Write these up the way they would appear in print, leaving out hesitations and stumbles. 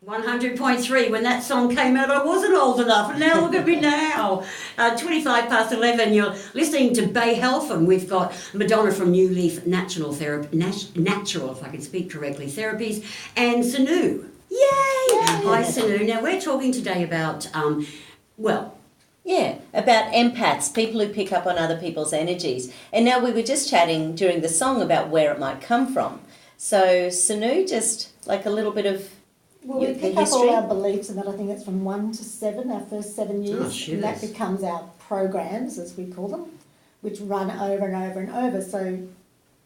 100.3. When that song came out, I wasn't old enough, and now look at me now. 25 past 11, you're listening to Bay Health, and we've got Madonna from New Leaf Natural, if I can speak correctly, Therapies, and Sinoux. Yay! Hi, Sinoux. Now, we're talking today about, about empaths, people who pick up on other people's energies. And now we were just chatting during the song about where it might come from. So, Sinoux, just like a little bit of we pick up all our beliefs, and that I think it's from 1 to 7, our first 7 years. And that becomes our programs, as we call them, which run over and over and over. So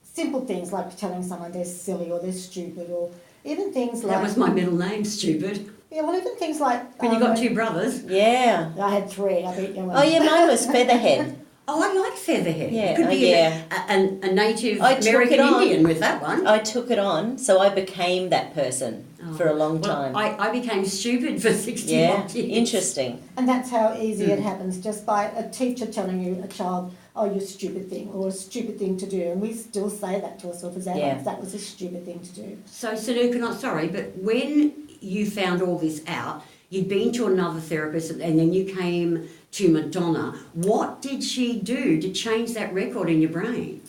simple things like telling someone they're silly or they're stupid, or even things like... That was my middle name, stupid. Yeah, well, even things like... When you got 2 brothers. Yeah. I had 3, I beat you one. Oh, yeah, mine was Featherhead. Oh, I like Featherhead. Yeah, you could be a native American Indian with that one. I took it on, so I became that person for a long time. I became stupid for 60 years. Interesting. And that's how easy it happens, just by a teacher telling you, a child, oh, you're a stupid thing, or a stupid thing to do. And we still say that to ourselves as adults, that was a stupid thing to do. So, Sinoux, but when you found all this out, you'd been to another therapist, and then you came to Madonna. What did she do to change that record in your brain?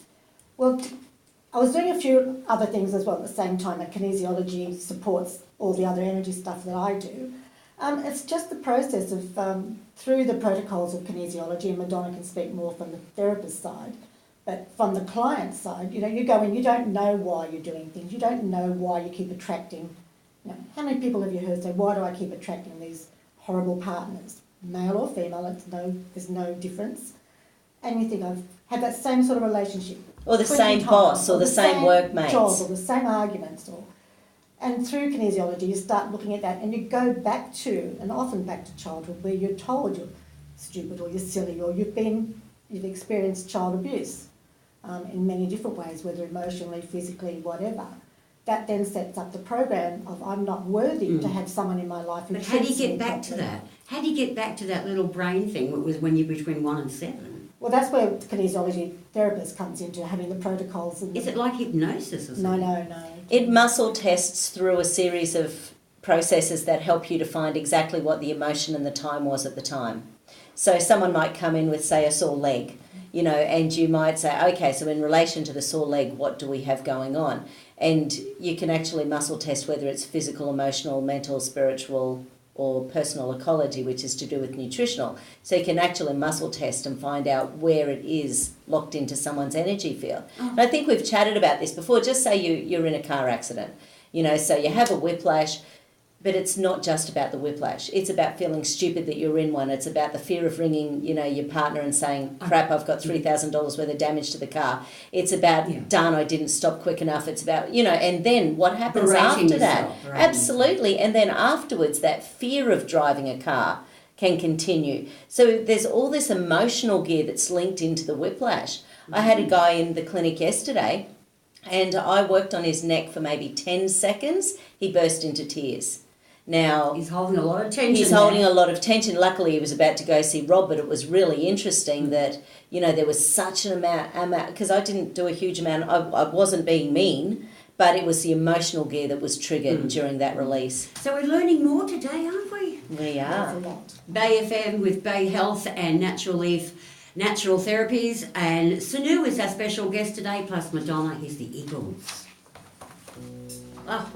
Well, I was doing a few other things as well at the same time, and kinesiology supports all the other energy stuff that I do. It's just the process of, through the protocols of kinesiology, and Madonna can speak more from the therapist side, but from the client side, you go in, you don't know why you're doing things, you don't know why you keep attracting. How many people have you heard say, why do I keep attracting these horrible partners? Male or female, there's no difference. And you think, I've had that same sort of relationship. Or the same boss, or the same workmates. Job, or the same arguments. And through kinesiology, you start looking at that, and you go back to, and often back to childhood, where you're told you're stupid, or you're silly, or you've experienced child abuse in many different ways, whether emotionally, physically, whatever. That then sets up the program of, I'm not worthy to have someone in my life who treats me. But how do you get back to that? How do you get back to that little brain thing that was when you're between 1 and 7? Well, that's where the kinesiology therapist comes into, having the protocols. Is it like hypnosis or something? No. It muscle tests through a series of processes that help you to find exactly what the emotion and the time was at the time. So someone might come in with, say, a sore leg, and you might say, okay, so in relation to the sore leg, what do we have going on? And you can actually muscle test whether it's physical, emotional, mental, spiritual, or personal ecology, which is to do with nutritional. So you can actually muscle test and find out where it is locked into someone's energy field. And I think we've chatted about this before. Just say you're in a car accident, so you have a whiplash, but it's not just about the whiplash. It's about feeling stupid that you're in one. It's about the fear of ringing, your partner and saying, crap, I've got $3,000 worth of damage to the car. It's about, darn, I didn't stop quick enough. It's about, and then what happens after that? Absolutely. And then afterwards, that fear of driving a car can continue. So there's all this emotional gear that's linked into the whiplash. I had a guy in the clinic yesterday, and I worked on his neck for maybe 10 seconds. He burst into tears. Now, he's holding a lot of tension. He's holding a lot of tension. Luckily, he was about to go see Rob, but it was really interesting that, there was such an amount, because I didn't do a huge amount. I wasn't being mean, but it was the emotional gear that was triggered during that release. So we're learning more today, aren't we? We are. Bay FM with Bay Health and Natural Leaf Natural Therapies, and Sinoux is our special guest today, plus Madonna is the Eagles. Oh.